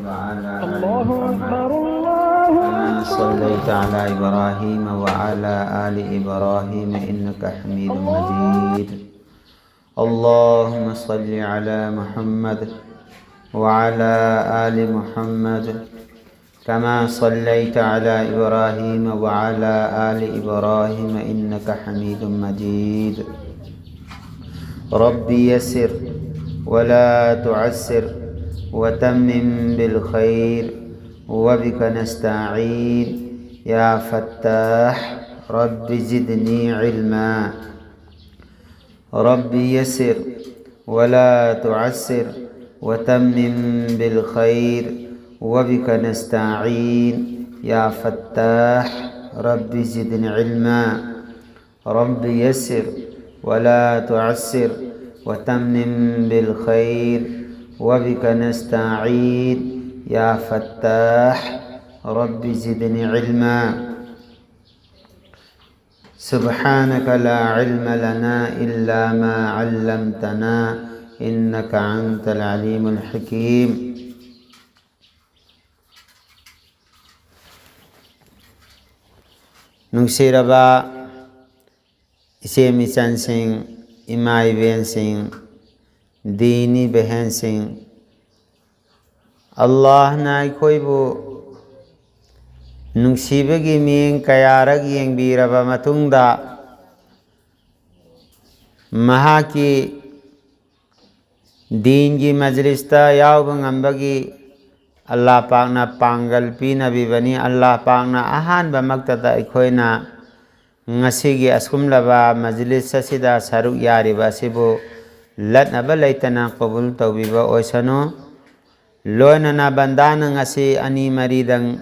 وعلى آل الله محمد أكبر الله كما أكبر صليت على إبراهيم وعلى آل إبراهيم إنك حميد الله مجيد. اللهم صل على محمد وعلى آل محمد كما صليت على إبراهيم وعلى آل إبراهيم إنك حميد مجيد. ربي يسر ولا تعسر وتمم بالخير وبك نستعين يا فتاح رب زدني علما. ربي يسر ولا تعسر وتمم بالخير وبك نستعين يا فتاح رب زدني علما. ربي يسر ولا تعسر وتمم بالخير وبك نستعين يا فتاح رب زدني علما. سبحانك لا علم لنا إلا ما علمتنا إنك أنت العليم الحكيم. ꯅꯨꯡꯁꯤꯔꯕ ꯏꯆꯦ ꯃꯤꯆꯟꯁꯤꯡ, ꯏꯃꯥ ꯏꯕꯦꯟꯁꯤꯡ, ꯗꯤꯅꯤ ꯕꯦꯍꯦꯟꯁꯤꯡ, ꯑꯜꯂꯥꯍꯅ ꯑꯩꯈꯣꯏꯕꯨ ꯅꯨꯡꯁꯤꯕꯒꯤ ꯃꯤꯠꯌꯦꯡ ꯀꯌꯥꯔꯛ ꯌꯦꯡꯕꯤꯔꯕ ꯃꯇꯨꯡꯗ ꯃꯍꯥꯛꯀꯤ ꯗꯤꯟꯒꯤ ꯃꯖꯂꯤꯁꯇ ꯌꯥꯎꯕ ꯉꯝꯕꯒꯤ ꯑꯜꯂꯥꯍ ꯄꯥꯛꯅ ꯄꯥꯡꯒꯜ ꯄꯤꯅꯕꯤꯕꯅꯤ. ꯑꯜꯂꯥꯍ ꯄꯥꯛꯅ ꯑꯍꯥꯟꯕꯃꯛꯇꯗ ꯑꯩꯈꯣꯏꯅ ꯉꯁꯤꯒꯤ ꯑꯁꯨꯝꯂꯕ ꯃꯖꯂꯤꯁ ꯑꯁꯤꯗ ꯁꯔꯨꯛ ꯌꯥꯔꯤꯕ ꯑꯁꯤꯕꯨ ꯂꯠꯅꯕ ꯂꯩꯇꯅ ꯀꯕꯨꯜ ꯇꯧꯕꯤꯕ ꯑꯣꯏꯁꯅꯨ. ꯂꯣꯏꯅꯅ ꯕꯟꯗꯥꯅ ꯉꯁꯤ 2-3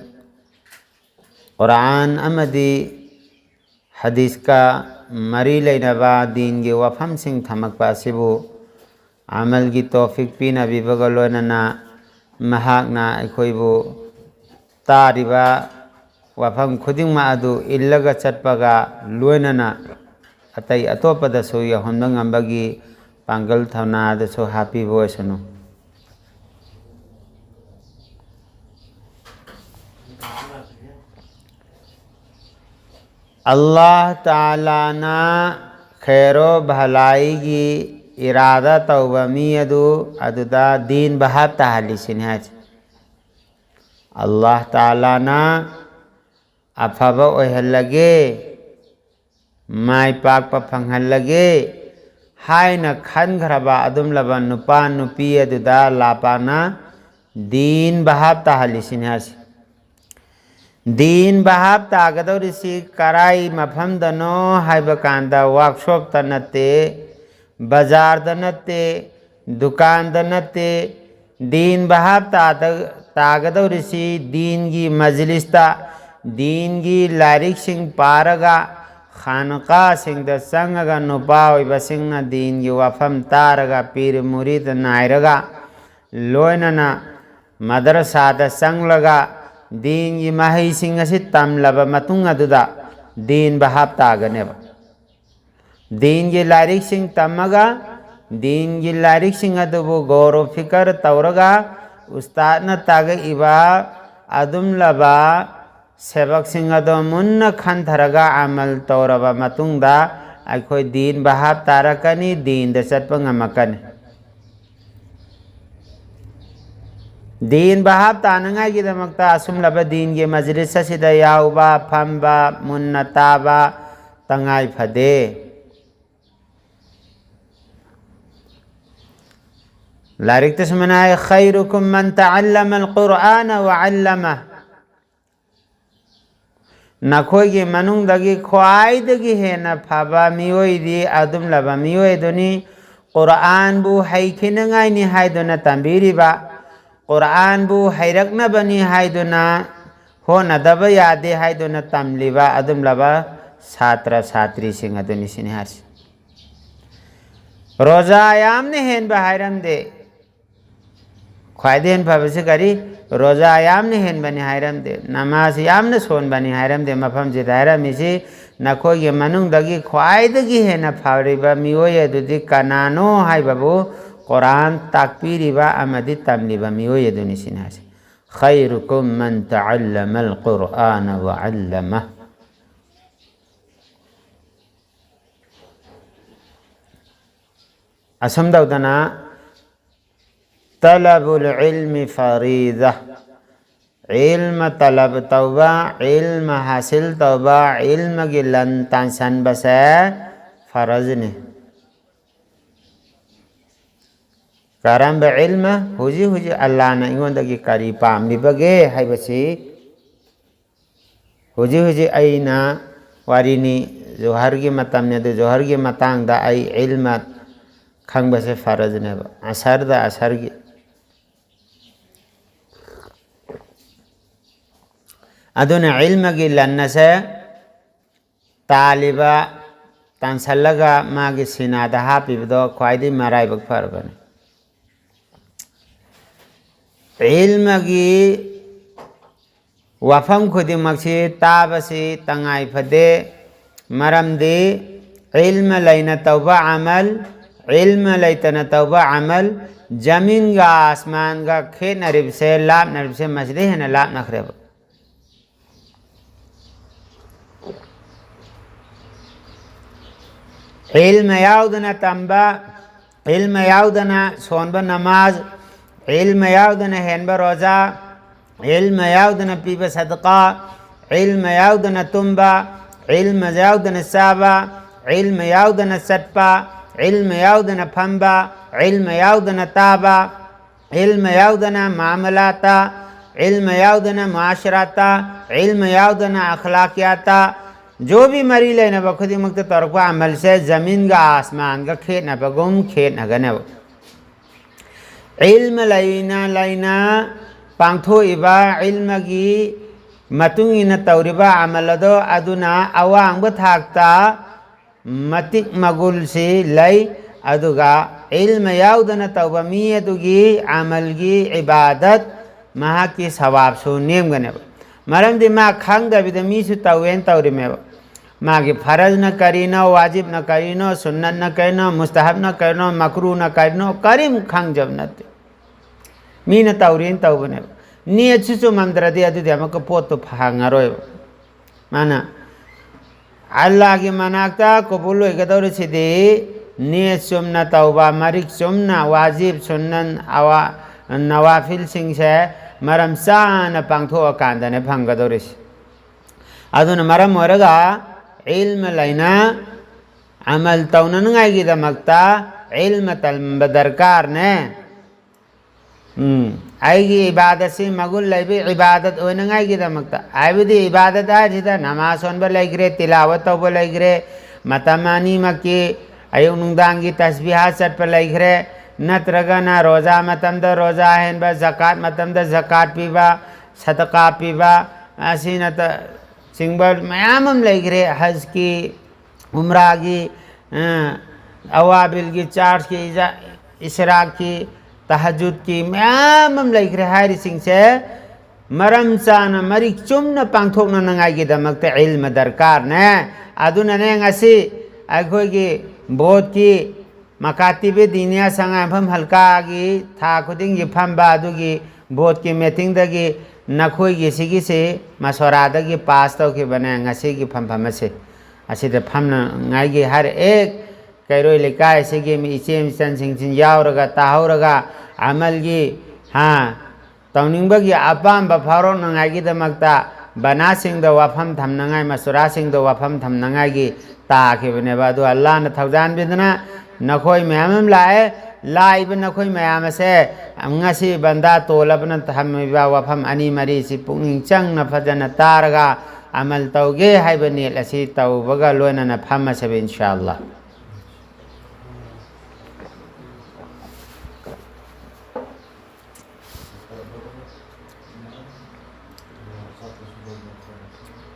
ꯀꯨꯔꯥꯟ ꯑꯃꯗꯤ ꯍꯗꯤꯁꯀ ꯃꯔꯤ ꯂꯩꯅꯕ ꯗꯤꯟꯒꯤ ꯋꯥꯐꯝꯁꯤꯡ ꯊꯝꯃꯛꯄ ꯑꯁꯤꯕꯨ ꯑꯃꯜꯒꯤ ꯇꯧꯐꯤꯛ ꯄꯤꯅꯕꯤꯕꯒ ꯂꯣꯏꯅꯅ ꯃꯍꯥꯛꯅ ꯑꯩꯈꯣꯏꯕꯨ ꯇꯥꯔꯤꯕ ꯋꯥꯐꯝ ꯈꯨꯗꯤꯡꯃꯛ ꯑꯗꯨ ꯏꯜꯂꯒ ꯆꯠꯄꯒ ꯂꯣꯏꯅꯅ ꯑꯇꯩ ꯑꯇꯣꯞꯄꯗꯁꯨ ꯌꯧꯍꯟꯕ ꯉꯝꯕꯒꯤ ꯄꯥꯡꯒꯜ ꯊꯧꯅꯥꯗꯁꯨ ꯍꯥꯞꯄꯤꯕ ꯑꯣꯏꯁꯅꯨ. अल्लाह तालाना खैरो भलाई की इरादा तौबा मी अदुदा दीन बहाब ताहलिसिन है. अल्लाह तालाना अफबा ओहलगे माई पाक फंगहलगे हायना खनग्रबा अदुमलबा नुपा नुपी अदुदा लापाना दीन बहाब ताहलिसिन है. दीन बहाब तागदौरिसी कराई मफमदनो हाइबकांदा वर्कशॉप ता नते, बाजार दा नते, दुकान दा नते. दीन बहाब तागदौरिसी दीन की मजलिस ता दीन की लारिक सिंह पारगा खानका सिंह दा संगगा नुपा ओइबा सिंह ना दीन की वफम तारगा पीर मुरीद नायरगा लोयनना मदरसा दा संग लगा दीन की महई सिंह असी तमलब मतुंग अदुदा दीन बहाब तागनेब. दीन की लारिक सिंह तमगा दीन की लारिक सिंह अदुबु गौरव फिकर तौरगा उस्ताद न ताग इबा अदुम लबा सेवक सिंह अदो मुन्न खंथरगा अमल तौरबा मतुंगदा अखोई दीन बहाब तारकनी दीन द चटपा ngamakan. दीन बहाब तानंगाई की दमकता असुमलबा दीन के मजलिस असिदा याउबा फंबा मुन्न ताबा तंगाई फदे. लारिक तस्मनाय खैरुकुम मन तअल्लमा अल-कुरआन व अल्लमा. नखोई के मनुंगदगी ख्वाइदगी हेना फबा मियोइदी अदुमलबा मियोइदुनी कुरआन बु हैखिनंगाई नि हाइदुना तंबीरिबा कुरआन बु हैरकनबनी हाइदुना होनदब यादे हाइदुना तमलिबा अदुमलबा छात्र छात्री सिंह अदुनी सिनहास. रोजा यामने हेन बहाइरम दे ख्वाइदे हेन फबसे करी रोजा यामने हेन बनी हाइरम दे नमाज यामने सोन बनी हाइरम दे मफम जिदायरा मिसी नखोई के मनुंगदगी ख्वाइदगी हेना फावरिबा मियोय अदुदी कनानो हाइबाबु कुरान ताकपीरिबा अमदी तमलिबा मियोय अदुनी सिनहास. खैरुकुम मन तअल्लमल कुरआन व अल्लमह। असमदौदना तलबुल इल्मि फरीज़ा, इल्म तलब तौबा, इल्म हासिल तौबा, इल्म की लन तांसन बसे फरज ने। करम बे इल्म हुजी हुजी अल्लाह ने इंगोंदगी करी पामलिबगे हाइबसी हुजी हुजी अइना वारिनी जोहर की मतम ने दो जोहर की मतांग दा आई इल्म खंग बसे फरज ने असर दा असर की अदुना इल्म की लन्न से तालिबा तांसलगा मागी सिनादा हापिबदो ख्वाइदी मराइबक फरबने। इल्म की वफम खुदिमक्सी ताबसी तंगाई फदे मरमदी इल्म लैना तौबा अमल, इल्म लैतना तौबा अमल जमीन का आसमान का खे नरिब से लाभ नरिब से मजदे है न लाभ नखरेब। इल्म याउदना तंबा, इल्म याउदना सोनबा नमाज, इल्म याउदना हेनबा रोजा, इल्म याउदना पीबा सदका, इल्म याउदना तुम्बा, इल्म याउदना साबा, इल्म याउदना सटपा, इल्म याउदना फंबा, इल्म याउदना ताबा, इल्म याउदना मामलाता, इल्म याउदना माशराता, इल्म याउदना अखलाकियाता। जो भी मरी लेना बखुदी मुक्त तरक़ा अमल से ज़मीन का आसमान का खेत न बगुम खेत न गने। इल्म लैना लैना पांथो इबा इल्म की मतुंगी न तौरिबा अमल दो अदुना अवांग बथाकता मतिक मगुल से लई अदुगा इल्म याउदना तौबा मी अदुगी अमल की इबादत महा की सवाब सु नेम गने। मरम दि मा खंग दबिद मीसु तवेन तौरि में मागे फरज न करीनो, वाजिब न करीनो, सुन्नत न करीनो, मुस्तहब न करीनो, मकरू न करीनो, करीम खंग जब नते मीन तौरीन तौबने नी अच्छु मंद्रदी अदु दमक पोतो फांगरोय माना अल्लाह की मनाकता कबूल होगदौर सिदे नी सुमना तौबा मरिक सुमना वाजिब सुन्नन अवा नवाफिल सिंह से मरम सान पांथो कांदने फंगदौरिस अदुन मरम मोरगा इल्म लैना अमल तौननगाई की दमकता इल्म तलब दरकार ने आएगी इबादत से मगुल लैबी इबादत ओनगाई की दमकता आबिदी इबादत आ जिदा नमाज सोन ब लैगरे तिलावत तौब लैगरे मतमानी मकी अयुनुदांगी तस्बीहात सट पर लैगरे नत्रगना रोजा मतम द रोजा है ब ज़कात मतम द ज़कात पीबा सदका पीबा असीनत सिंबल मयामम लैगरे हज की उम्रा की अवाबिल की चार्ज की इशराक की तहज्जुद की मयामम लैगरे हारी सिंह से मरम सान मरिक चुमन पांथोक नंगाई की दमकते इल्म दरकार ने अदुन ने ngasi अखोई की बोध की मकातिबे दीनिया संगा फम हल्का की था खुदिंग की फम बादु की बोध की मीटिंग दगी नखोई की सिगी से मशवरा की पास तो के बने ngasi की फम फम से असी तो फम ngai की हर एक कैरोई लिकाय से की इचेम सन सिंह सिंह यावरगा ताहौरगा अमल की हाँ तौनिंग की अपाम बफारो नंगाई की दमकता बना सिंह द वफम थम नंगाई मशवरा सिंह द वफम थम नंगाई की ताके बने बादु अल्लाह ने थौजान बिदना नखोई मैम लाए लाइब नखोई मैम से ngasi बंदा तोलबन थमिबा वफम अनि मरी सि पुंगिंग चंग न फजन तारगा अमल तौगे हाइबनी लसी तौबगा लोना न फम से इंशाअल्लाह।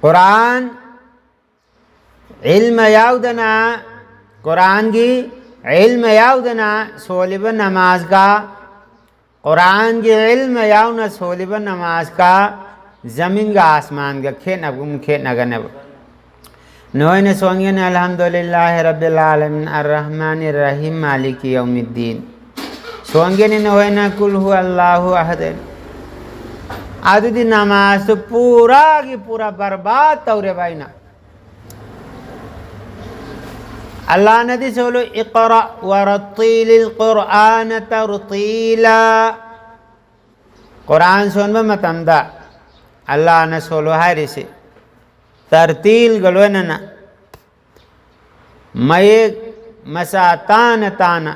कुरान इल्म याउदना कुरान की इल्म याउदना सोलिब नमाज का कुरान की इल्म याउना सोलिब नमाज का ज़मीन का आसमान का खेत नगुम खेत नगनब नोय ने सोंगे ने अल्हम्दुलिल्लाह रब्बिल आलमीन अर्रहमानिर रहीम मालिकी यौमिद्दीन सोंगे ने नोय ने कुल हु अल्लाहु अहद आदि नमाज तो पूरा की पूरा बर्बाद तौरे भाई ना अल्लाह ने दी सोलो इक़रा वरत्तिलिल क़ुरआन तरतीला कुरान सोन में मतमदा अल्लाह ने सोलो हारी से तरतील गलो ना मये मसातान ताना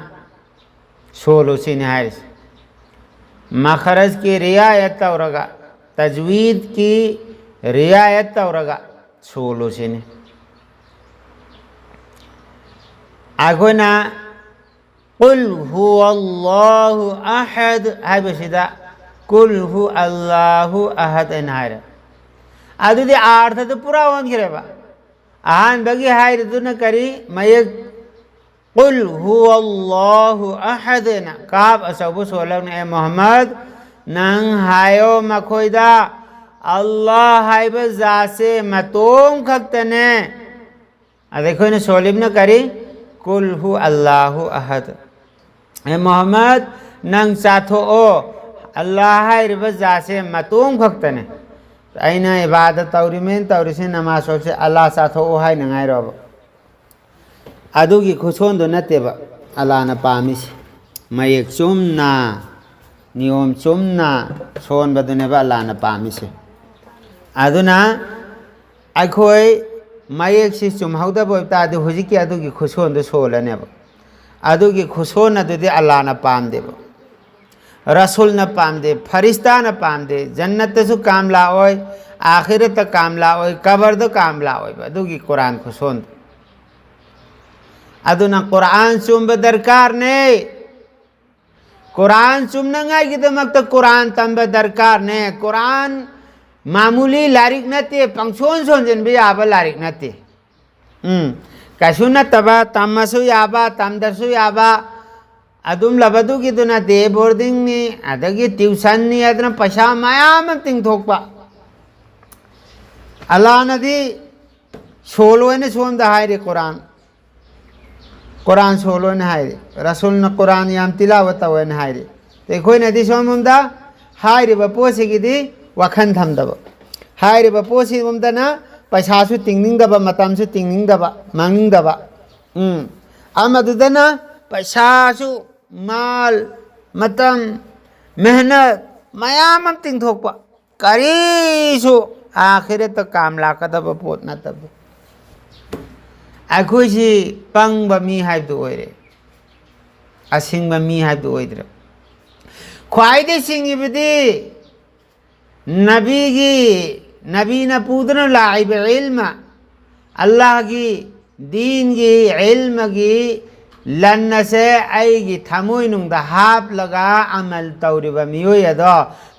सोलो सी हारी से मखरज की रियायत तौरगा तजवीद की रियायत तौरगा सोलो से ने आगो ना कुल हुवल्लाहु अहद है बशिदा कुल हु अल्लाहु अहद नायर ಅದು ಆಡ್ತದ ಪುರಾ ಒಂದ್ಗಿರವ ಆನ್ ಬಗಿ ಹಾಯ್ದು ನ ಕರಿ ಮಯ ಕುಲ್ ಹುವಲ್ಲಾಹು ಅಹದ್ ನ ಕಾಬ್ ಅಸಬು ಸೋಲಗ್ ನೆ ಮೊಹಮ್ಮದ್ ನಂ ಹಾಯೋ ಮಖೋಯ್ದಾ ಅಲ್ಲಾಹ್ ಹಾಯ್ಬ ಜಾಸೆ ಮತೋಂ ಖಕ್ತನೆ ಅದೆಖೋ ನ ಸೋಲಿಬ್ ನ ಕರಿ कुल हु अल्लाहु अहद ए मोहम्मद नंग साथो ओ अल्लाह रिब जासे मतूम खक्तने आइना इबादत तौरी में तौरी से नमाज से अल्लाह साथो ओ हाय नंगाय रब अदुगी खुशोन दो नतेबा अल्लाह न पामिस मयक चुमना नियम चुमना सोन बदने बा अल्लाह न पामिस अदुना अखोय मयक से चुमहौदा बोता हुजी की अदुगी खुशोन सोलने अदुगी खुशोन अदुदे अल्लाह न पाम दे रसूल न पाम दे फरिश्ता न पाम दे जन्नत सु काम लाओय आखिरत काम लाओय कबर दो काम लाओय अदुगी कुरान खुशोन अदुना कुरान चुम दरकार ने कुरान चुमना गाय की तो कुरान तंब दरकार ने कुरान मामूली लारिक नते पंक्चोन सोंजन भी आबा लारिक नते कसु नतबा तमसु याबा तमदसु याबा अदुम लबदु की दुना दे बोर्डिंग नि अदगी ट्यूशन नि अदना पैसा मयाम तिंग थोकपा अल्लाह नदी सोलो ने सोम दहाय रे कुरान कुरान सोलो ने हाय रे रसूल न कुरान याम तिलावत व ने हाय रे देखो नदी सोम मुंदा हाय रे बपोसे की दी वखन थमदब हायरिब पोसी उमदना पैसासु तिंगनिंगदब मतमसु तिंगनिंगदब मांगनिंगदब अमदुदना पैसासु माल मतम मेहनत मयाम तिंगथोकप करीसु आखिरत काम लाकदब पोत नतब अखुसी पंगब मी हायदु ओइरे असिंगब मी हायदु ओइद्र ख्वाइदे सिंगिबदी नबी की नबी न पूदन लाइब इल्म अल्लाह की दीन की इल्म की लन से आएगी थमोई नुंग हाप लगा अमल तौरी बमियो यदो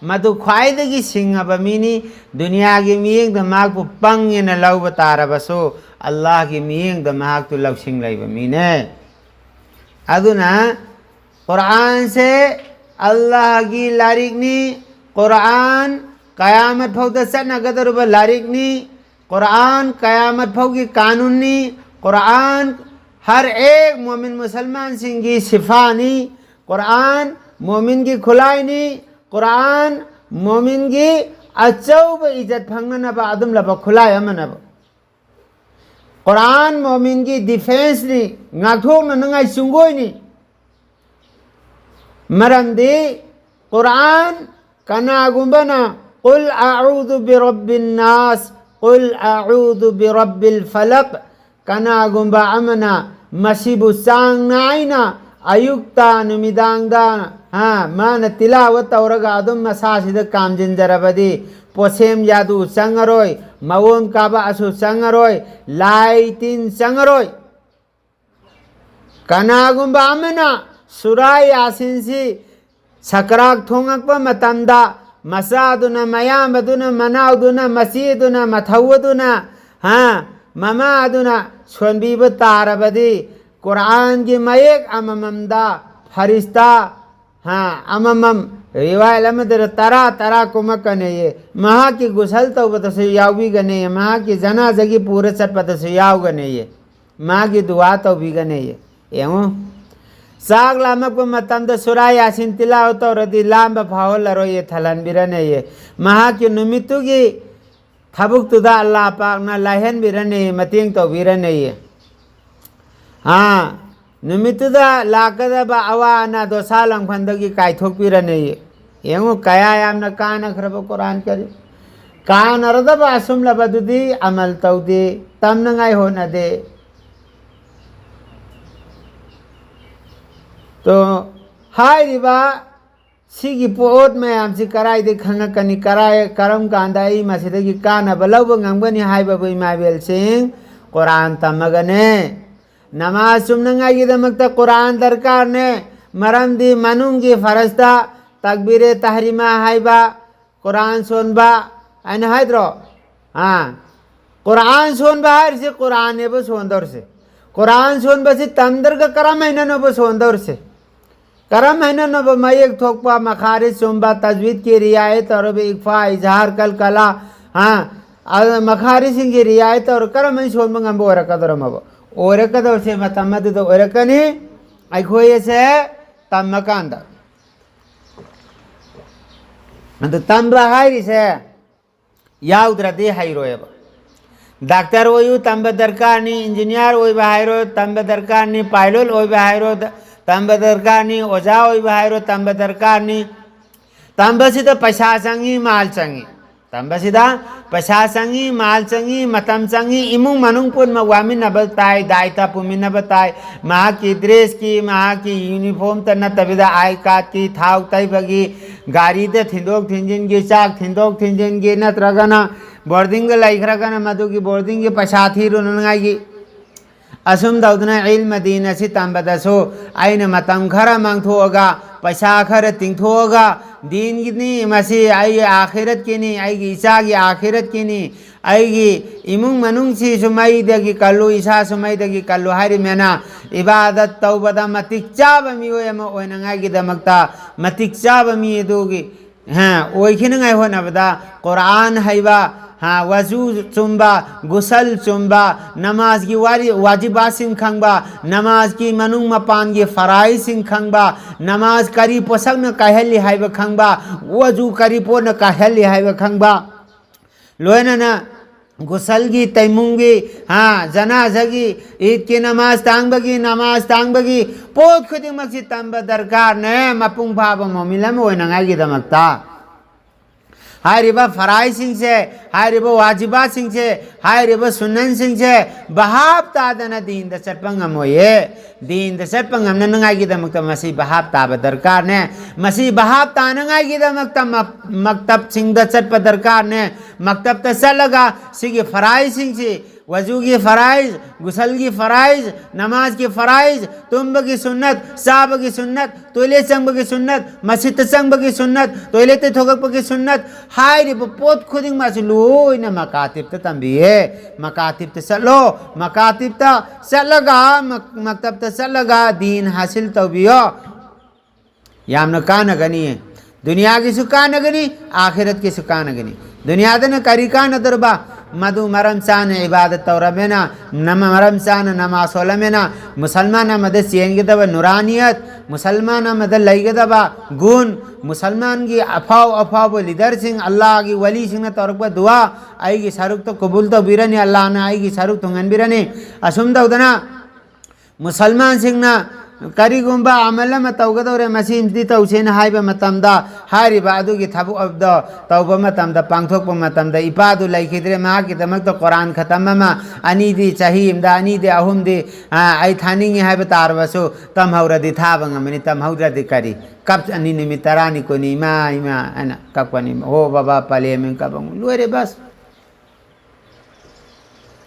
मधु ख्वाइद की सिंह बमिनी दुनिया की मींग दमाग को पंग न लव बतारा बसो अल्लाह की मींग दमाग तो लव सिंह लाई बमीने अदुना कुरान से अल्लाह की लारिकनी कुरान क़यामत फौ दसन अगदर ब लारिकनी कुरान क़यामत फौ की कानूनी कुरान हर एक मोमिन मुसलमान सिंह की सिफानी कुरान मोमिन की खुलाइनी कुरान मोमिन की अचौब इज्जत फंगन अब आदम लब खुलाय मन अब कुरान मोमिन की डिफेंस नी गाठो न नंगाई सुंगोई नी मरंदी कुरान कना गुंबना कुल अऊदु बिरब्बिन नास कुल अऊदु बिरब्बिल फलक कना गुंबा अमना मसीबु सांग नाइना अयुक्ता नुमिदांगदा हाँ मान तिलावत औरगा अदुम मसासिद काम जिंजरबदी पोसेम यादू संगरोय मवोन काबा असु संगरोय लाइटिन संगरोय कना गुंबा अमना सुराय यासिनसी सकराक थोंगक मतमदा मसादुना मयामदुना मनाउदुना मसीदुना मथवदुना हाँ ममादुना सोनबीब तारबदी कुरान की मयक अममदा फरिश्ता हाँ अममम रिवायल अमदर तरा तरा कुमकने ये महा की गुसल तो बतसे यावी गने ये महा की जनाज़ा की पूरे सट बतसे याव गने ये महा की दुआ तो भी गने ये एवं चाक लामक मतमद सुरा यासिन तिलाव तौरदी लांब फावलरोये थलनबिरने ये महाकी नुमितुगी थबुक्तुदा अल्लाह पाकना लाहनबिरने मतेंग तौबिरने ये हाँ नुमितुदा लाकदबा अवा अना दोसा लंफंदगी कायथोकबिरने ये येंगो कया यामना काना खरब कुरान करी कानरदबा असुमलबदुदी अमल तौदी तमनंगाई होनदे तो हाय रिबा सिगी पोत में आमसी कराई दे खंगा कनी कराय करम कांदाई मसिदगी काना बलव ngambani हाइबा बई माबेल सिंह कुरान तमगने नमाज सुमनंगा की दमकता कुरान दरकार ने मरम दी मनुंगी फरस्ता तकबीरे तहरीमा हाइबा कुरान सुनबा अन हाइद्रो हाँ कुरान सुनबा हर से कुरान ने बस सोंदर से कुरान सुनबा से तंदर का करम है ना बस सोंदर से करम है ना नब मयक थोकपा मखारिज सुनबा तजवीद की रियायत और इकफा इजहार कल कला हाँ मखारिज की रियायत और करम है सोन मंगम बोर कदर मब और कदर से मतमद तो और कनी अखोये से तमकांदा तो तम बहाई से या उदरती हाइरो डॉक्टर वही तंब दरकार नहीं इंजीनियर वही बहाइरो तंब दरकार नहीं पायलट वही बहाइरो तंब दरकार नहीं ओजा वही बहाइरो तंब दरकार नहीं तंब से तो पैसा चंगी माल चंगी तंब सीधा पैसा चंगी माल चंगी मतम चंगी इमुंग मनुंग पुन मवामी न बताए दायता पुमी न बताए माँ की ड्रेस की माँ की यूनिफॉर्म तन तबिदा आई काट की थाव तय बगी गाड़ी दे थिंदोक थिंजिन की चाक थिंदोक थिंजिन की नत्रगना बोर्डिंग लाइखरगना मधु की बोर्डिंग की पैसा थी रुनंगाई असुम दौदना इल्म दीन असी तंबदसो आइन मतम खरा मांगथोगा पैसा खर तिंगथोगा दीन कितनी मसी आई आखिरत की नहीं आएगी ईसा की आखिरत की नहीं आएगी इमुंग मनुंग सी सुमई दगी कल्लू ईसा सुमई दगी कल्लू हरी मेना इबादत तौबदा मतिक चाब मी ओयमा ओयनंगा की दमकता मतिक चाब मी दोगी हाँ ओइखिनंगाई होनबदा कुरान हैबा हाँ वजू चुम्बा गुसल चुम्बा नमाज की वाजिबा सिंह खंगबा नमाज की मनुंग मपान की फराई सिंह खंगबा नमाज करी पोसक न कहली हाइब खंगबा वजू करी पो न कहली हाइब खंगबा लोयना न गुसल की तैमुंगी हाँ जनाजगी ईद की नमाज तांगबगी पोत खुदी मक्सी तंब दरकार ने मपुंग भाब मोमिलम ओइनंगाई दमकता हाय रिबा फराई सिंह से हाय रिबा वाजिबा सिंह से हाय रिबा सुनन सिंह से बहाब तादना दीन द चटपंगम होये दीन द चटपंगम नंगाई की दमकता मसी बहाब ताब दरकार ने मसी बहाब तानंगाई की दमकता मकतब सिंह द चटप दरकार ने मकतब त चलगा सिगे फराई सिंह से वजू की फ़राइज़ गुसल की फ़राइज़ नमाज की फ़राइज़ तुम्ब की सुन्नत साब की सुन्नत तोले चंब की सुन्नत मस्जिद चंब की सुन्नत तोले ते थोगप की सुन्नत हाय रे पोत खुदिंग मासलो इन मकातिब त तंबिए मकातिब त चलो मकातिब त चलगा मकतब त चलगा दीन हासिल तौबियो यामन कान गनी है दुनिया की सुकान गनी आखिरत की सुकान गनी दुनिया दन करिका नदरबा मधु मरम सान इबादत तौर में ना नम मरम सान नमासोल में ना मुसलमान मद चेन के दबा नूरानियत मुसलमान मद लई के दबा गुण मुसलमान की अफाव लीडर सिंह अल्लाह की वली सिंह तौर पर दुआ आएगी शाहरुख तो कबूल तो बिरनी अल्लाह ने आएगी शाहरुख तो बिरनी असुम दौदना मुसलमान सिंह ना करीगुंबा अमल में तौगदौरे मसीम दी तौसेन हाइबा मतमदा हारिबा अदुगी थबु अब्द तौबा मतमदा पांगथोक मतमदा इपादु लैखिद्रे मा की दमक तो कुरान खत्म मा अनि दी चाहिम दा अनि दे अहुम दे आई थानिंग हाइबा तारवसो तम हौरदि थाबंग मनि तम हौरदि करी कब अनि निमि तरानी को नि मा अना कपनी हो बाबा पले में कबंग लोरे बस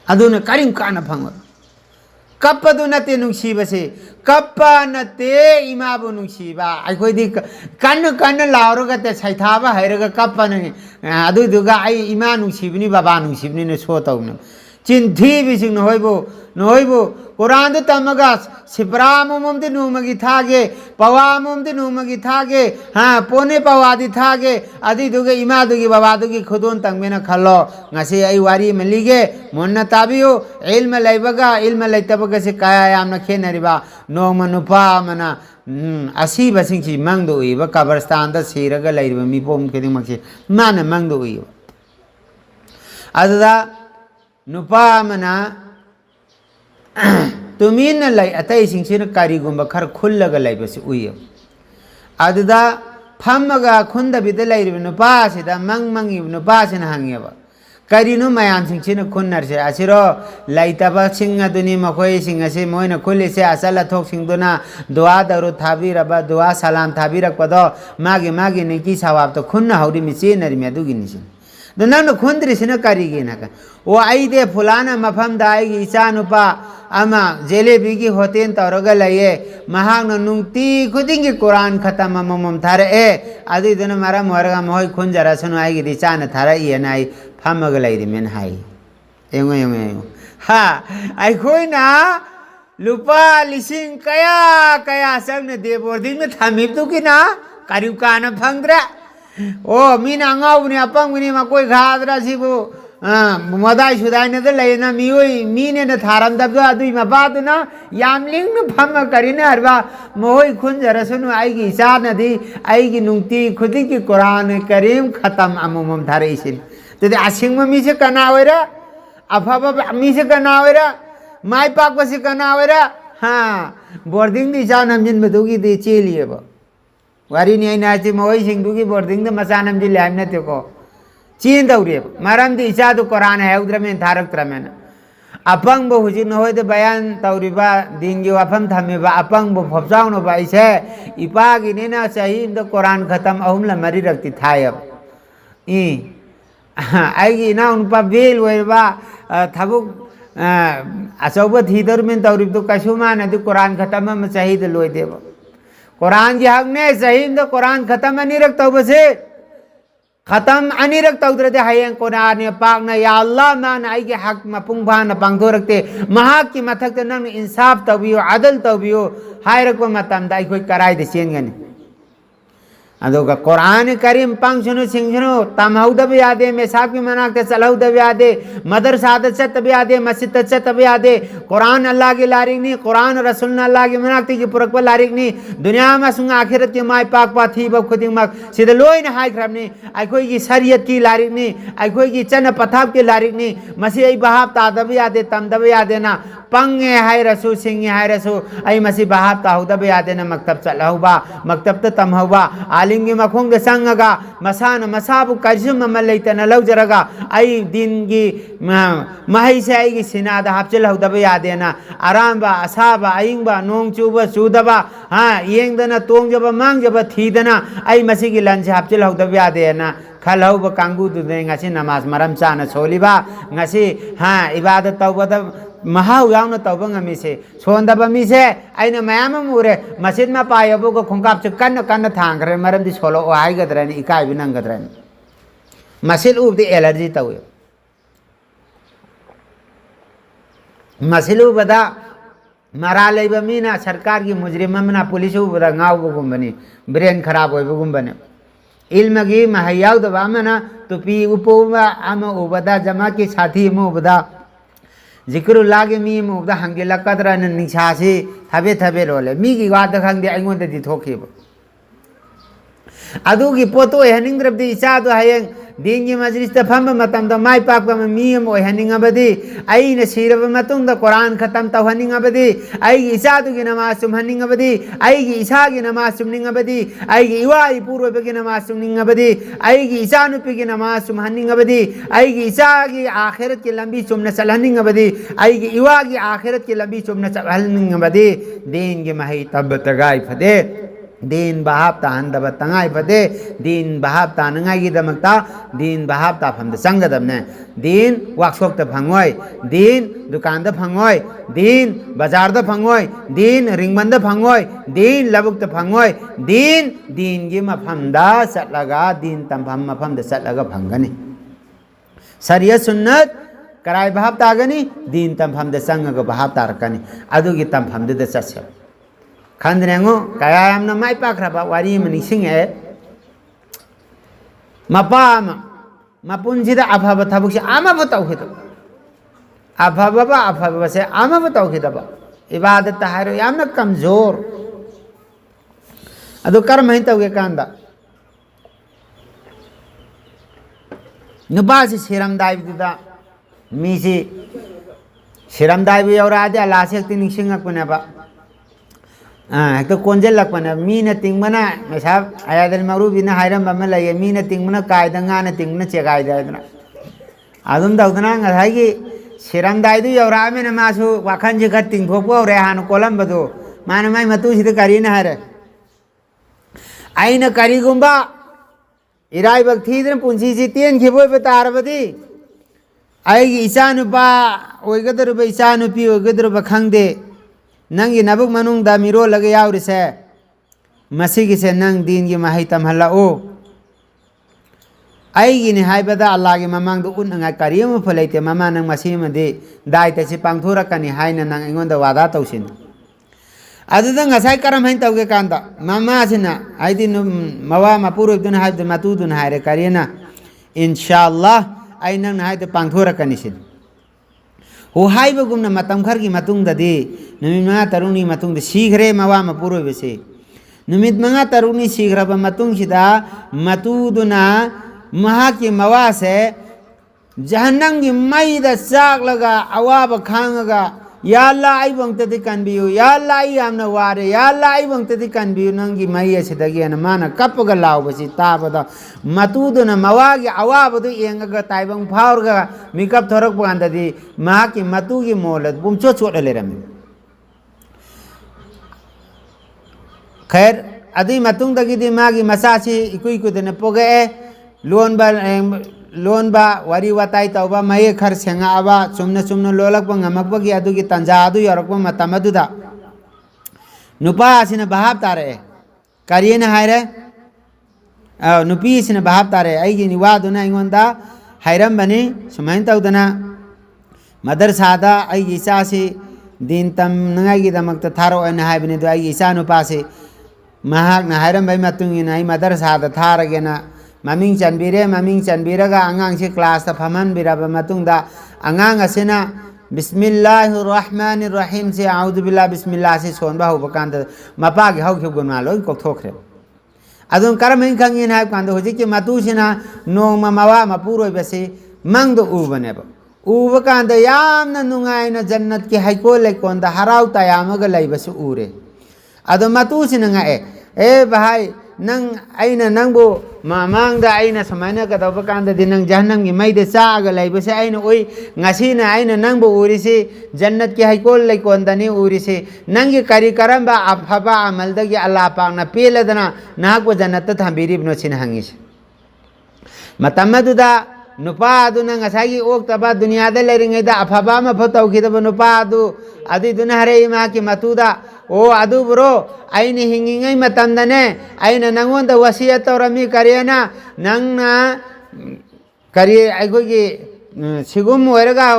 अदुन करिम काना फंग कपदु नते नुसीबसे कप्पा नते इमाबु नुसीबा अखोइदि कन्न लाउरगा ते सैथाबा हैरगा कप्पा न अदुदुगा आई इमा नुसीबनी बाबा नुसीबनी ने सो तौन चिंथी बिसिंग नोइबो कुरान दे तमगा सिपरा मोमदे नुमगी थागे पवा मोमदे नुमगी थागे हाँ पोने पवादी थागे अदी दुगे इमा दुगी बाबा दुगी खुदोन तंगमेना खलो ngasi ai wari melige monna tabiyo ilma laibaga ilma laitabaga se kaya yamna khenariba noma nupa mana asi basing chi mangdo iba kabarstan da siraga laiba mi pom keding makse mana mangdo iba adada nupa mana तुमीन लाई अतई सिंह कारीगुम खर खुल्लग लाइबसे उय अदुदा फमगा खुंद बिद लाइरिब नुपासिदा मंग मंगी नुपासिन हंगेब करिनु मयाम सिंह खुन्नरसे असिरो लाइतबा सिंह दुनी मखोय सिंह से मोइन खुलिसे असल थोक सिंहदुना दुआ दरु थाबिरबा दुआ सलाम थाबिरकपदो मागे मागे नेकी सवाब तो खुन्न हौरी मिसे नरि मेदुगिनिसिन नंग खुंद्रिसिन करिगिना का ओ आइदे फुलाना मफम दाइगी इचा नुपा अमा जेलेबी की होतेन तौरगा लये महांग नुंगती खुदिंगी कुरान खत्म ममम थारे ए आदि दिन मारा मोरगा मोय खुन जरा सुन आइगी दिचा न थारा ये नाई फमग लई मेन हाई एंगो हा आई खोई ना लुपा लिसिंग कया कया संग दे बोर्डिंग में थामिब तु की ना कारिव कान फंगद्रा ओ मीना अंगावनी अपंगनी मा कोई घादरा सिबो मदाई सुदाई ने लेना मीने न थारम दबदो अदुई मबादुना यामलिंग न फम करिने हरबा मोय खुंजरसनु आईगी इसा नदी आईगी नुंगती खुदी की कुरान करीम खत्म अमुमम थारे इसिन तदे आसिंग मी से कनावेरा अफाबा मी से कनावेरा माई पाक बसे कनावेरा हां बोर्डिंग दी जा नमजिन बदुगी दे चेलिएबा वारी नि नाची मोय सिंगदुगी बोर्डिंग द मसानम जी लैम न तेको चीन दौरे मरम दी इचा तो कुरान है उधर में थारक त्रमेन अपंग बो हुजी न होय दे बयान तौरिबा दिंगी वफम थमेबा अपंग बो फपजाव न बाइसे इपा गिने ना सही द कुरान खत्म अहुम ल मरी रखती थायब ई आईगी ना उन पा बेल वेबा थबु असौब थीदर में तौरिब तो कशुमा न दे कुरान खत्म में सही द लोय देब कुरान जी हक ने सही द कुरान खत्म नहीं रखता बसे खत्म अनिरक तौद्रते हायें कुरान पाक न या अल्लाह मान आइगे हक मपुंग भान पांगदोरक्ते महाक की मथक नंग इंसाफ तबियो अदल तबियो हायरक मतम दा कोई कराय दे चेंगने अदोगा कुरान करीम पंगसुनु सिंगसुनु तमहौदब यादे में साहब की मनाकते सलहौदब यादे मदरसा से तब यादे मस्जिद से तब यादे कुरान अल्लाह की लारिक नहीं कुरान रसूल अल्लाह की मनाकते की पुरक पर लारिक नहीं दुनिया में सुंग आखिरत की माय पाक पा थी बब खुदिंग मक सीधे लोई न हाई खराब नहीं आई कोई की शरीयत की लारिक नहीं आई कोई की चन पथाब की लारिक नहीं मसी आई बहाब तादब यादे तमदब यादे ना पंगे हाय रसू सिंगे हाय रसू आई मसी बहाब ताहुदब यादे ना मकतब चलहुबा मकतब तो तमहुबा आलिम की मखोंग दे संगगा मसान मसाबु कजुम मलैतन लौजरगा आई दिन की महई से आई की सिनादा हापचल हौदब यादे ना आराम बा असाबा आइंग बा नोंग चुबा चुदबा हां येंग दना तोंग जब मांग जब थी दना आई मसी की लन से हापचल हौदब यादे ना खलौ ब कांगु दुदे ngasi नमाज मरम चाना सोलिबा ngasi हां इबादत तौबद महाउ याउन तौब ngami से सोंदब मी से आइना मयाम मुरे मस्जिद में पायबो को खोंकाप च कन्न कन्न थांगरे मरम दि सोलो ओ हाय गदरनि इकाय बिनंग गदरनि मस्जिद उब दि एलर्जी तवे मस्जिद बदा मरा लेब मीना सरकार की मुजरिम मना पुलिस बदा गाव गुंबनी ब्रेन खराब होय गुंबने इल्म की महयाव दबा मना तुपी उपोवा आम उबदा जमा की साथी मुबदा जिक्रुल्लाह के मी मुबदा हंगे लकदरा निछासी थबे थबे रोले मी की बात खंगे आइगोन दि थोखेब अदु की पोतो हनिंग द्रबदि इचा दो हयें दिन की मजलिस तफम मतम द माय पाक मी म हनिंग अबदि आई न सिरब मतुंग द कुरान खत्म त हनिंग अबदि आई की इचा दु की नमाज सुम हनिंग अबदि आई की इचा की नमाज सुम निंग अबदि आई की इवाई पूर्व की नमाज सुम निंग अबदि आई की इचा नुपि की नमाज सुम हनिंग अबदि आई की इचा की आखिरत की लंबी सुम न सल हनिंग अबदि आई की इवा की आखिरत की लंबी सुम न सल हनिंग अबदि दिन की मही तब तगाई फदे दिन बहाब ताहंदब तंगाई फदे दिन बहाब तानंगाई की दमकता दिन बहाब ता फंद संगदबने दिन वर्कशॉप त फंगोय दिन दुकान द फंगोय दिन बाजार द फंगोय दिन रिंगबंद फंगोय दिन लबुक त फंगोय दिन दिन की मफमदा सटलगा दिन तंफम मफम द सटलगा फंगनी शरीयत सुन्नत कराई भाव तागनी दीन तमफम दे संग भाव तारकनी अदुगी तमफम दे चसे खंद्रेंगो कया यामना माइ पाखराबा वारी मनि सिंगे मपा मपुंजिदा अफाब थबुकसे आमाबो तौखिद अफाब से आमाबो तौखिदबा इबादत हारो यामना कमजोर अदु कर्म है तौगे कांदा नुपासी सिरमदाइबुदा मीसी सिरमदाइबु यौरादे अलासेक्ति निसिंगकपनेबा हेक्तो कोंजेलकपने मीना तिंगबना मेसाब आयादल मरुबिना हाइरम बम लये मीना तिंगबना कायदा गाना तिंगबना चेगाइदादना अदुम दौदना ngahai सिरमदाइदु यौरामेना मासु वाखंजे खत तिंगथोकबो रे हान कोलंबदो माना माइ मतु सिद करिना हारे आइना करिगुंबा इराइबक थीदन पुंसी सि तेन खिबोय बतारबदी आइगी इचानुपा ओइगदरुबा इचानुपी ओइगदरुबा खंगदे नंगी नबुक मनुंगदा मिरो लगे यावरिसे मसीगिसे नंग दीन की माहि तमहल्लाओ आइगी ने हाइबदा अल्लाह के ममांग उन्नंगा करियम फलैते ममा नंग मसीमदे दाइतसि पांगथोरकनी हाइना नंग इंगोंदा वादा तौसिन अदुदा ngasai karam hain tauge kanda mama sina aidi mawa mapuru dun haid matu dun haire karina inshallah aina na haid pangthora kanisin ho haiba gumna matam khar ki matung dadi numit manga taruni matung de sigre mawa mapuru bese numit manga taruni sigra ba matung sida matu duna maha ki mawa se jahannam ki mai da sak laga awaba khangaga या अल्लाह आई बंगते कनबियु या अल्लाह आई हमने वारे या अल्लाह आई बंगते कनबियु नंगी मई असिदगी न माना कपग लावबसि ताबदा मतुदु न मवागी अवाबदु एंगगा ताइबंग फावरगा मिकप थरक बंददी माकी मतुगी मोलत बुमचो चोट लेरमे खैर अदि मतुंग दगी दि मागी मसासी इकुई कुदने पोगे लोन बा वारी वाताई तौबा मये खर सेंगा आबा चुमने चुमने लोलक ngमकबगी अदुगी तंजा अदु यरकब मतम अदुदा नुपा सिने बहाब तारे करियन हायरे नुपी सिने बहाब तारे आइगी निवादुना इंगोंदा हायरम बनी सुमैन तौदना मदरसादा आइगी इसासी दिन तम नंगागी दमक थारो अन हायबने दो आइगी इसा नुपासी महाक न हायरम भाई मतुंगी नाई मदरसादा थारगेना ममिंग चनबीरगा आंगांग से क्लास ता फमन बिराबा मतुंगदा आंगांग असेना बिस्मिल्लाहिर रहमानिर रहीम से आउज़ु बिल्लाह बिस्मिल्लाह से सोनबा होबकांद मपागी हौखे गुनवा लोय कोथोखरे अदुम करमिन खंगिन हाय कांद होजि के मतुसिना नोंग मवा मपुरोय बसे मंगदो उबनेब उबकांद यामना नुंगायना जन्नत के हाइको लेकोंद हराव तायामगा लैबसे उरे अदो मतुसिना ngae ए भाई नंग आइना नंगबो मामांगदा आइना समाना कदब कांदा दि नंग जहन्नम की मैदे चागा लैबसे आइना ओइ ngasiना आइना नंगबो उरिसे जन्नत की हाइकोल लैकोंदनी उरिसे नंगी करी करंबा अफबा अमलदगी अल्लाह पाकना पेलदना नागबो जन्नत थंबिरिबनो छिन हंगिस मतमदुदा नुपा अदुना ngसागी ओक्तबा दुनियादा लेरिंगैदा अफबा मा फतौखिदबो नुपा अदु अदि दुना हरे मा की मतुदा ओ अदु ब्रो आइने हिंगिंगै मतमदने आइना नंगोंदा वसियत तौरमी करियना नंगना करी आइगोगी सिगुम ओरगा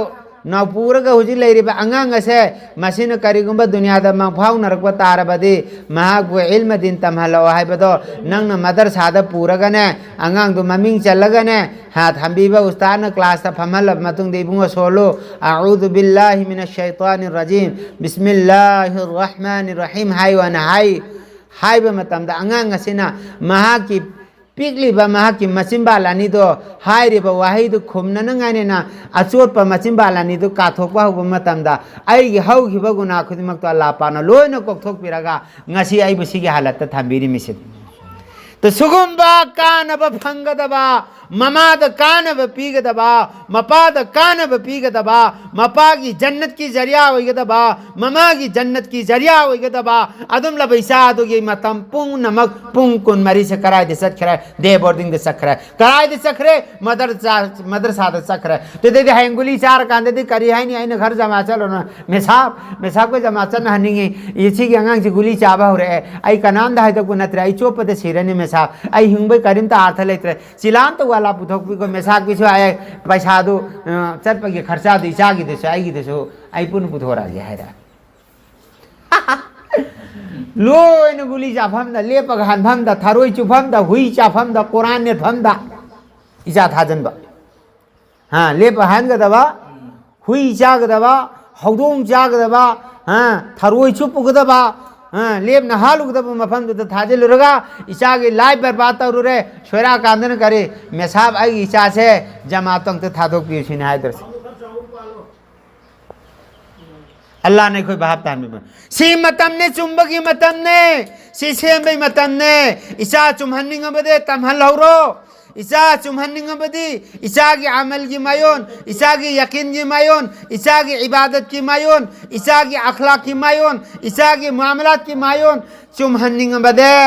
नापुरगा हुजि लैरिबा अंगांग असे मसिन करिगुंबा दुनियादा मंफाउ नरकबा तारबदि महागु इल्म दिन तमहलो हाइबदो नंगना मदरसादा पुरगने अंगांग दु ममिंग चलगने हाथ हंबीबा उस्ताद क्लास ता फमल मतुंग देबुंग सोलो अऊज़ु बिल्लाहि मिनश शैतानिर रजीम बिस्मिल्लाहिर रहमानिर रहीम हाइवन हाइबा मतमदा अंगांग असिना महा की पिगलीबा महा की मचिंबालानी दो हाइरिबा वाहिदु खुमननंगानेना अचोटपा मचिंबालानी दो काथोकबा हुबा मतमदा आइगी हौखिबा गुना खुदिमक तो अल्लाह पाना लोयना कोकथोकपिरगा ngasi आइबा सिगी हालत थांबिरि मिसिन तो सुगुंबा कानब फंगदबा ममाद कानब पीगदबा मपाद कानब पीगदबा मपा की जन्नत की जरिया होइगदबा ममा की जन्नत की जरिया होइगदबा अदुम लबैसा दोगी मतम पुंग नमक पुंग कुन मरी से कराय दे सखरे दे बोर्डिंग दे सखरे कराय दे सखरे मदरसा दे सखरे तो दे हैंगुली चार कांदे दे करी है नहीं घर जमा चलो ना मेसाब को जमा चल हनिंगे इसी की अंगांग से गुली चाबा हो रे आई कनाम दा है तो नत्र आई चोप दे सिरने मेसाब आई हिंगबे करिम ता अर्थ लेत्र चिलाम तो वाला पुथोक को मेसाक भी आए पैसा दो चटपगे खर्चा दो इचागी देसो आईगी देसो आई पुन पुथोरा जे हैरा लोइन गुली जाफम दा लेपग हानफम दा थारोई चुफम दा हुई चाफम दा कुरान ने फम दा इजा थाजन बा हां लेप हानगदबा हुई जागदबा हौदोंग जागदबा हां थारोई चुपगदबा हां लेप न हालुगदबा मफम दा थाजलुरगा इचा के लाइ बर्बाद तरुरे छोरा कांदन करे मेसाब आई इचा से जमातंग ते थादोक पिसिन हायदर अल्लाह ने कोई बाप तान में सी मतम ने चुंबकी मतम ने सी सेम मतम ने इसा चुमहनिंग बदे तमहल हौरो इसा चुमहनिंग बदी इसा की अमल की मायोन इसा की यकीन की मायोन इसा की इबादत की मायोन इसा की अखलाक की मायोन इसा की मामलात की मायोन चुमहनिंग बदे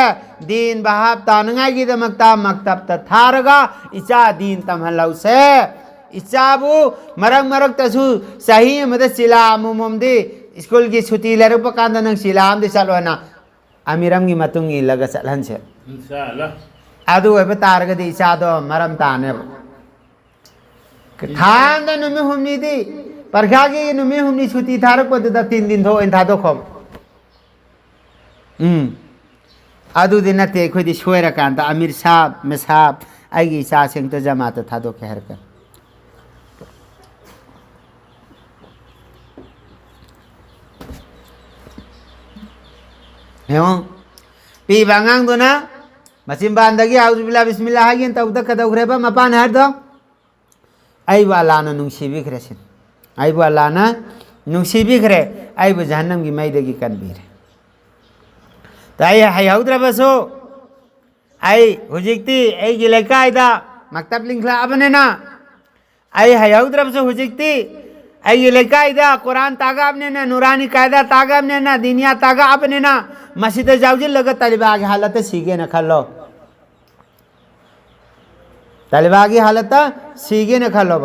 दीन बाप तानंगाई की दमकता मकतब तथारगा इसा दीन तमहल से इचाबू मरक मरक तसु सही मद सिलाम मुमदे स्कूल की छुट्टी लेरप कांद नंग सिलाम दे चलो ना अमीरम की मतुंग इलग चलन से इंशाल्लाह आदु है तारगदी इचादो मरम ताने थान द नुमी हुमनी दी परखा की नुमी हुमनी छुट्टी थारक पद द 3 दिन थो इन थादो खम आदु दिन ते खोदी सोयरा कांत अमीर साहब मेसाब आईगी इचा सिंग तो जमात थादो कहर कर पी बांगांग दो ना मसीम बांधगी आउज़ुबिल्लाह बिस्मिल्लाह हागिन तब तक कदौ खरेबा मपान हर दो आई वाला ना नुंसी खरेसिन आई वाला ना नुंसी खरे आई वो जहन्नम की मैदेगी कनबीर ताई हाय हाउद्रा बसो आई हुजिकती आई गिलेका आइदा मकतब लिंखला अपने ना आई हाय हाउद्रा बसो हुजिकती आई गिलेका आइदा कुरान तागा अपने ना नूरानी कायदा तागा अपने ना दिनिया तागा अपने ना मस्जिद जाउजिल लगा तलिबा की हालत सीगे न खलो तलिबा की हालत सीगे न खलो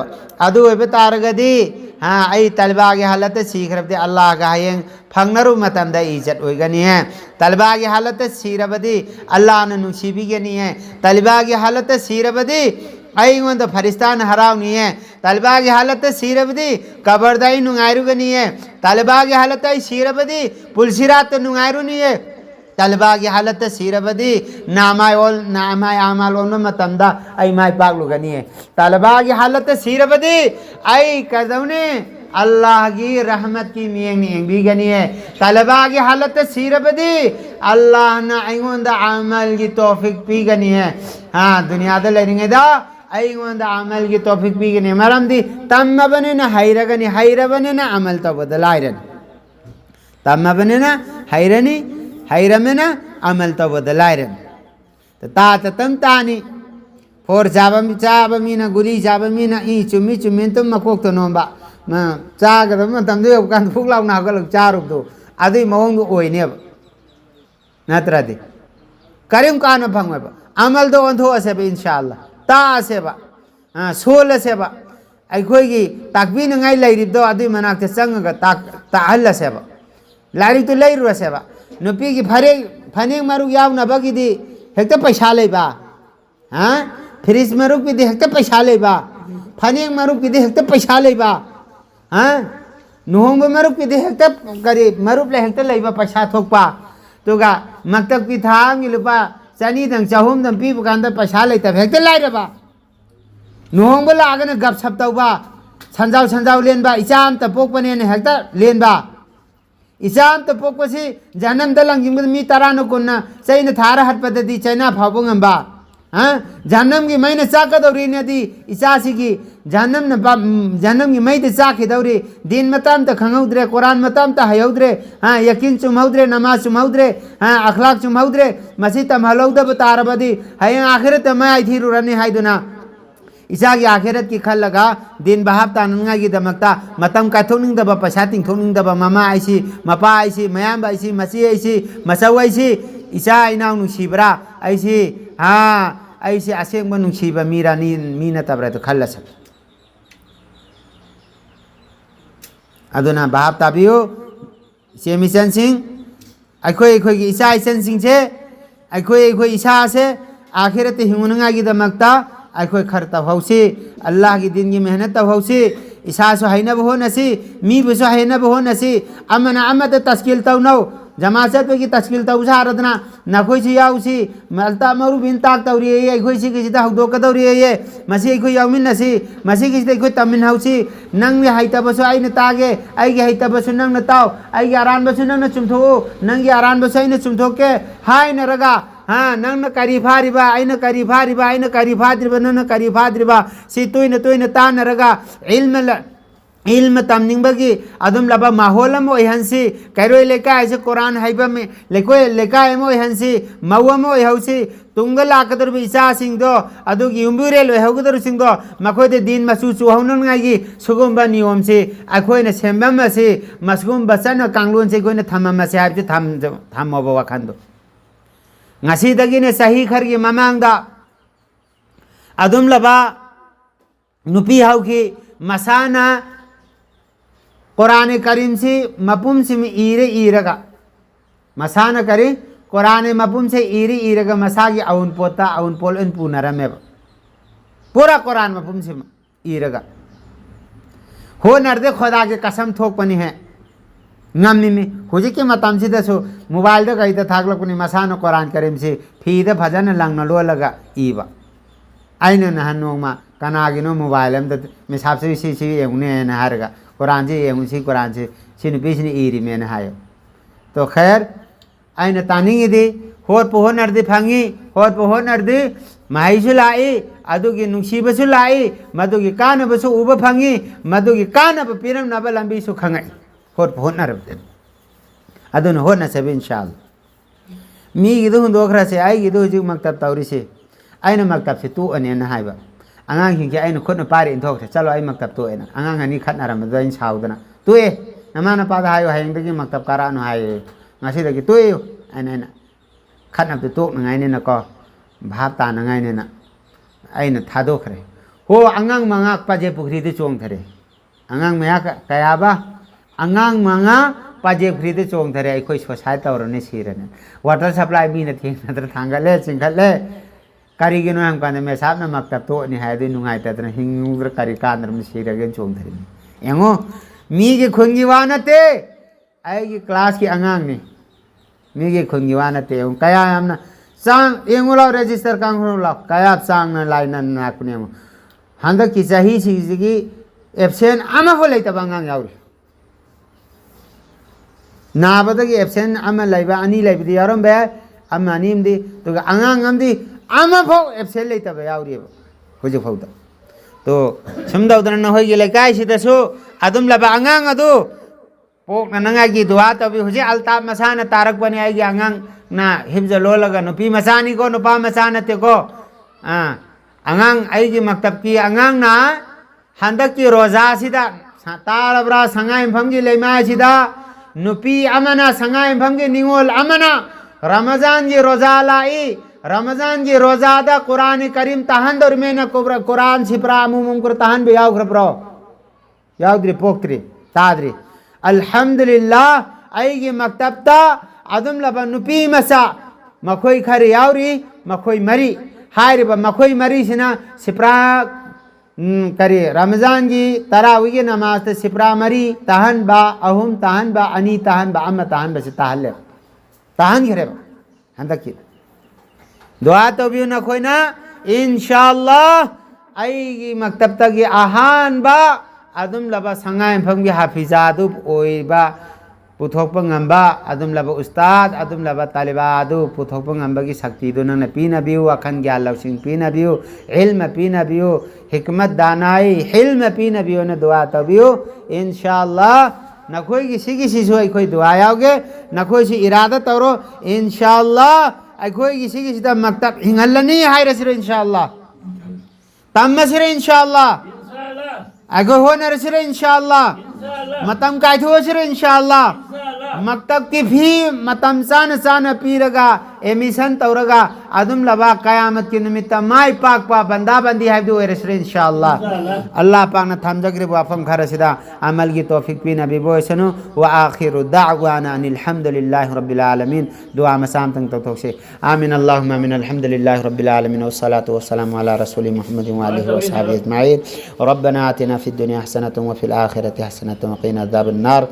अदु वे तारगदी हाँ आई तलिबा की हालत सीख रबदे अल्लाह का हयें फंगनरु मतम द इज्जत होइगनी है तलिबा की हालत सीरबदी अल्लाह ने नुसीबी के नहीं है तलिबा की हालत सीरबदी आई वन तो फरिस्तान हराव नहीं है तलिबा की हालत सीरबदी कबरदाई नुंगायरु नहीं है तलिबा की हालत सीरबदी पुलसिरात नुंगायरु नहीं है तलिबा की हालत सीरबदी नामाय आमाल ओन मतमदा आई माय पागलु गनी है तलिबा की हालत सीरबदी आई कदौने अल्लाह की रहमत की मियंग भी गनी है तलिबा की हालत सीरबदी अल्लाह ना आइंदा अमल की तौफीक भी गनी है हाँ दुनिया दे लेंगे दा आइंदा अमल की तौफीक भी गनी मरम दी तम बने ना हैरगनी हैर बने ना अमल तो बदलायरन तम बने ना हैरनी हैर में ना अमल तो बदलायरन तो ता तम तानी फोर चाबा मीना गुली चाबा मीना ई चुम्मी चुम्मी तुम मकोक तो नोंबा चागदम तम दे कान फुक लाउ ना गल चारुक दो अदि मवंग ओइनेब नत्रदि करीम कान फंगब अमल दो अंधो असेब इंशाअल्लाह ता असेब सोल असेब अखोगी ताकबी नंगाई लैरिबदो अदि मनाक ते चंगगा ताहल असेब लारी तो लैरु असेब नुपी की फने मरुक यावनबगिदि हेक्ते पैसा लेबा हां फ्रिज मरुक बिदि हेक्ते पैसा लेबा फने मरुक बिदि हेक्ते पैसा लेबा हाँ नुहंग मरुक पिदे हेक्ते करी मरुप ले हेक्ते लेबा पैसा थोकपा तुगा मकतब की थांग लुपा चनी दंग चाहुम दम पी बुकांदा पैसा लेता हेक्ते लाइरबा नुहंग बला आगन गप सप तौबा संजाव लेनबा इचाम त पोकपने ने हेक्ते लेनबा इचाम त पोकपसी जन्म दलंग जिंग मी तरानो कोन्ना चैन थारा हट पद्धति चैना फाबोंगंबा हाँ जहन्नम की मई ने चाक दौरी नदी इचासी की जहन्नम की मई चाक दौरी दिन मतम तो खंगौद्रे कुरान मतम तो हयौद्रे हाँ यकीन चुमौद्रे नमाज चुमौद्रे हाँ अखलाक चुमौद्रे मसीह तम हलौद तारबदी हय आखिरत मैं आई थी रुरने हाय दुना इसा की आखिरत की खल लगा दिन बहाब तानंगा की दमकता मतम का थोनिंग दबा पछातिंग थोनिंग दबा मामा ऐसी मपा ऐसी मयाम ऐसी मसी ऐसी मसौ ऐसी इसा इना नुसीबरा ऐसी हाँ ऐसे असेंग नुसीब मीरा मी नतब्रा तो खल्लस अदुना बाप ताबियो से मिशन सिंह अखोई की इसा इसन सिंह से अखोई इसा से आखिरत हिमुनंगा की दमकता अखोई खर तबहौसी अल्लाह की दिन की मेहनत तबहौसी इसासु हैनब होनसी मी बुसु हैनब होनसी अमना अमत तस्किल तौनौ जमासत की तस्किल तौसा रदना नखोई सी याउसी मलता मरु बिन ताक तौरी ये अखोई सी किसी हौदो कदौरी ये मसी अखोई याउमिनसी मसी किसी अखोई तमिन हौसी नंग हैतबसु आइने तागे आइगे हैतबसु नंग ताओ आइगे आरान बसु नंग चुमथो नंग आरान बसु आइने चुमथोके हाय नरगा हाँ नंग करी फारिबा आइने करी फारिबा आइने करी फाद्रिबा नंग करी फाद्रिबा सी तुइने तुइने तानरगा इल्म तमनिंबगी अदुम लबा माहौल अम ओइहंसी कैरोय लेकाय से कुरान हाइबा में लेकोय लेकाय अम ओइहंसी मौम ओइहौसी तुंग लाकदर इसा सिंगदो अदुगी युम्बुरे लोहगदर सिंगदो मखोयदे दिन मसु चुहौनंगागी सुगुम्बा नियम से अखोयने सेम्बमसे मसगुम बसन कांगलोन से कोयने थममसे हाइबसे थममबो वखंदो ngasidagiने सही खरगी ममांगदा अदुम लबा नुपी हौकी मसाना कुरान करीम से मपुम से ईरे ईरगा मसाना करी कुरान मपुम से ईरे ईरगा मसागी अउन पोता अउन पोल इन पुनरमे पूरा कुरान मपुम से ईरगा हो नर्दे खुदा के कसम थोक पनी है ngami mi hujiki matam sida so mobile da gaita thakla kuni masana Quran Karim se phida phajana langna lo laga iba aina na hanoma kanagino mobile am da me sabse si engune na harga Quran ji engun si Quran se sin bisni iri me na hayo to khair aina taningi de hor poho narde phangi hor poho narde mahaisu lai adugi nungsibasu lai madugi kana basu uba phangi madugi kana ba piram na ba lambi su khangai होर होना रबते अदुन होना सब इंशाल्लाह मी गिदु हुंदोखरा से आई गिदु जु मक्तब तौरी से आइना मक्तब से तू अने न हाइबा अंगांग हिंगे आइना खुद न पारे इंथोक से चलो आई मक्तब तो एना अंगांग हनी खतना रम दइन साउदना तू ए नमाना पादा हायो हायंग दगी मक्तब करा न हाय ngasi दगी तू ए अने खतना तो नगाइने न को भाब ता नगाइने न आइना थादोखरे हो अंगांग मंगा पाजे पुखरी दे चोंग थरे अंगांग मया कयाबा अंगांग मंगा पाजे फ्री दे चोंग थरे अखोई सोसाइ तौरने सिरने वाटर सप्लाई भी न थी नत्र थांगले चिंखले करिगिनो हम काने मे साब न मक्तब तो नि हाय दे नुंगाइ तत्र हिंगुर करि कानर म सिरगे चोंग थरे एंगो मी के खुंगी वानते आई की क्लास की अंगांग ने मी के खुंगी वानते कया हमना सांग एंगुला रजिस्टर कांगुला कया सांग न लाइन न नाकुने हंद की सही चीज की एब्सेंट आमा हो लेता बंगांग याउरी नाबदगी एब्सेंट अमा लाइबा अनि लाइबदी यारम बे अमा अनिमदी तो अंगांग अमदी अमा फो एब्सेंट लेता बे याउरी होजे फौदा तो समदाउदन न होई गेले काय सिदसु अदुम लबा अंगांग अदु पोक नंगा की दुआ तबी होजे अल्ताफ मसाना तारक बने आएगी अंगांग ना हिफ्ज लो लगा नुपी मसानी को नुपा मसाना ते को अंगांग आएगी मक्तब की अंगांग ना हंदक की रोजा सिदा तालब्रा संगाई फंगी लेमा सिदा नुपी अमना संगाई भंगे निंगोल अमना रमजान की रोजा लाई रमजान की रोजा दा कुरान करीम तहन दर में न कुरान सिपरा मुमुम कर तहन बे याव खबरो याव द्रि पोक्त्री ताद्री अल्हम्दुलिल्लाह आईगी मक्तब ता अदम लबा नुपी मसा मखोई खरे यावरी मखोई मरी हायरबा मखोई मरी सिना सिपरा करी रमजान की तरावी की नमाज ते सिपरा मरी तहन बा अहुम तहन बा अनि तहन बा अम तहन बस तहल तहन घरे हंदक की दुआ तो भी न खोई ना इंशाअल्लाह आई मक्तब तक की आहान बा अदुम लबा संगाय फम की हाफिजादु ओई बा पुथोक ngamba adum laba ustad adum laba talibadu puthok ngamba की शक्ति दो न पीना बियो अखन ज्ञान लवसिंग पीना बियो इल्म पीना बियो हिकमत दानाई हिल्म पीना बियो न दुआ तबियो इंशाअल्लाह न कोई किसी सोई कोई दुआ आओगे न कोई सी इरादा तौरो इंशाअल्लाह कोई किसी दा मक्तब हिंगलनी हाय रसिर इंशाअल्लाह तमसिर इंशाअल्लाह अगो हो नरसिर इंशाअल्लाह मतम कायथो सिर इंशाअल्लाह मकतब की फी मतम सान सान पीरगा एमिशन तौरगा अदुम लबा कयामत की निमित्त माई पाक पा बंदा बंदी है दो रेसरे इंशाअल्लाह अल्लाह पाक न थमजगरे वाफम खरसिदा अमल की तौफीक पी नबी बोसनु व आखिरु दाअवाना अनिल हम्दुलिल्लाहि रब्बिल आलमीन दुआ मसाम तंग तोसे आमीन अल्लाहुम्मा आमीन अल्हम्दुलिल्लाहि रब्बिल आलमीन वस्सलातु वस्सलामु अला रसूलि मुहम्मद व आलिहि व सहाबिहि अजमईन रब्बना आतिना फिद दुनिया हसनतन व फिल आखिरति हसनतन व क़िना अज़ाबन नार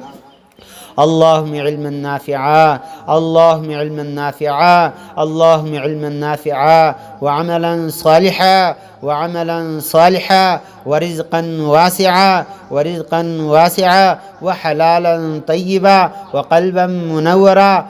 اللهم علما نافعا اللهم علما نافعا اللهم علما نافعا وعملا صالحا وعملا صالحا ورزقا واسعا ورزقا واسعا وحلالا طيبا وقلبا منورا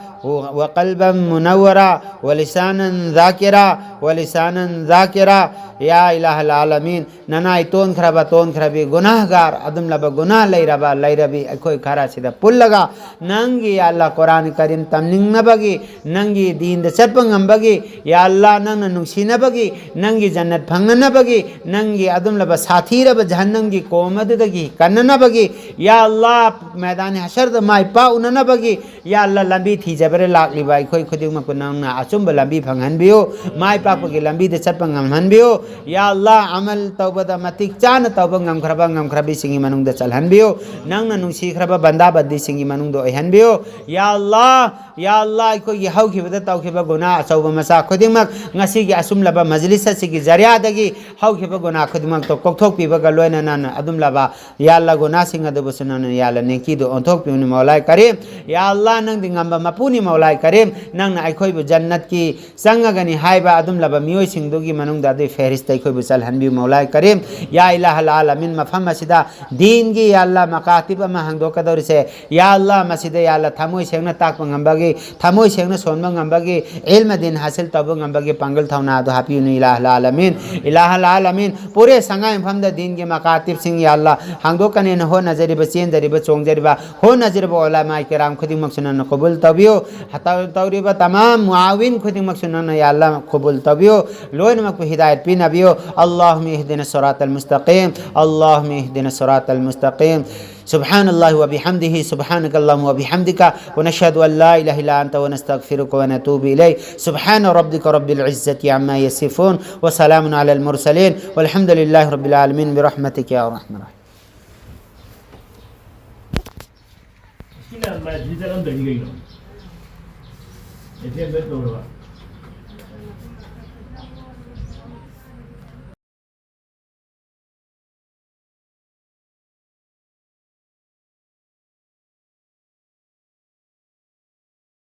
وقلبا منورا ولسانا ذاكرا ولسانا ذاكرا या इलाहल आलमीन नना तोन खरबी गुनाहगार अदम लब गुनाह लैरबी अखोई खरा सिदा पुल लगा नंगी या अल्लाह कुरान करीम तमनिंग नबगी नंगी दीन द चपंगंबगी या अल्लाह नंग नुक्सिनबगी नंगी जन्नत फंगनबगी नंगी अदम लब साथी रब जहन्नंगी कोमददगी कन्ननबगी या अल्लाह मैदान हशर द माई पा उननबगी या अल्लाह लंबी थी जबरे लाकलिबा अखोई खुदिंग मको नंगना अचुंब लंबी फंगहनबियो माई पापगी लंबी द चपंगहनबियो या अल्लाह अमल तौबदा मतिक चान तौब ngam singi manung da chalhanbiyo nang na nungsi khraba banda bandi singi manung do oihanbiyo या अल्लाह को ये हाउ खिबदा ताउ खिबा गुना अचौब मसा खुदिमक ngasi gi asum laba majlis sigi जरिया दगी हाउ खिबा गुना खुदिमक तो कोकथोक पिबा लोयना नान अदुम लबा या अल्लाह गुना सिंग अदब सुनन या अल्लाह नेकी दो अंथोक पिउनि मौलाय करीम या अल्लाह नंग दिंगamba मपुनी मौलाय करीम नंग ना अखोय बु जन्नत की संगगनी हाइबा अदुम लबा मियोय सिंग दोगी मनंग दादे फेरिस्त अखोय बु चल हनबी मौलाय करीम या इलाहल आलमीन मफहम मसिदा दीन गी या अल्लाह मकातिब मा हंगदो कदर से या अल्लाह मसिदा या अल्लाह थमोय सेंगना ताक ngambagi थमोय सेंगना सोनबा ngambagi इल्म दिन हासिल तब ngambagi पंगल थौना दो हापियुन इलाहल आलमीन पूरे संगाय फमदा दीन के मकातिब सिंग या अल्लाह हंगदो कने न हो नजरी बचेन जरी बचोंग जरी बा हो नजर बा उलमा किराम खुदी मक्सुनन कबूल तबियो हता तौरीबा तमाम मुआविन खुदी मक्सुनन या अल्लाह कबूल तबियो लोइन मक हिदायत पी नबियो अल्लाहुम्मा इहदिना सिरातल मुस्तकीम अल्लाहुम्मा इहदिना सिरातल मुस्तकीम سبحان الله وبحمده سبحانك اللهم وبحمدك ونشهد أن لا إله إلا أنت ونستغفرك ونتوب إليك سبحان ربك رب العزة عما يصفون وسلام على المرسلين والحمد لله رب العالمين برحمتك يا أرحم الراحمين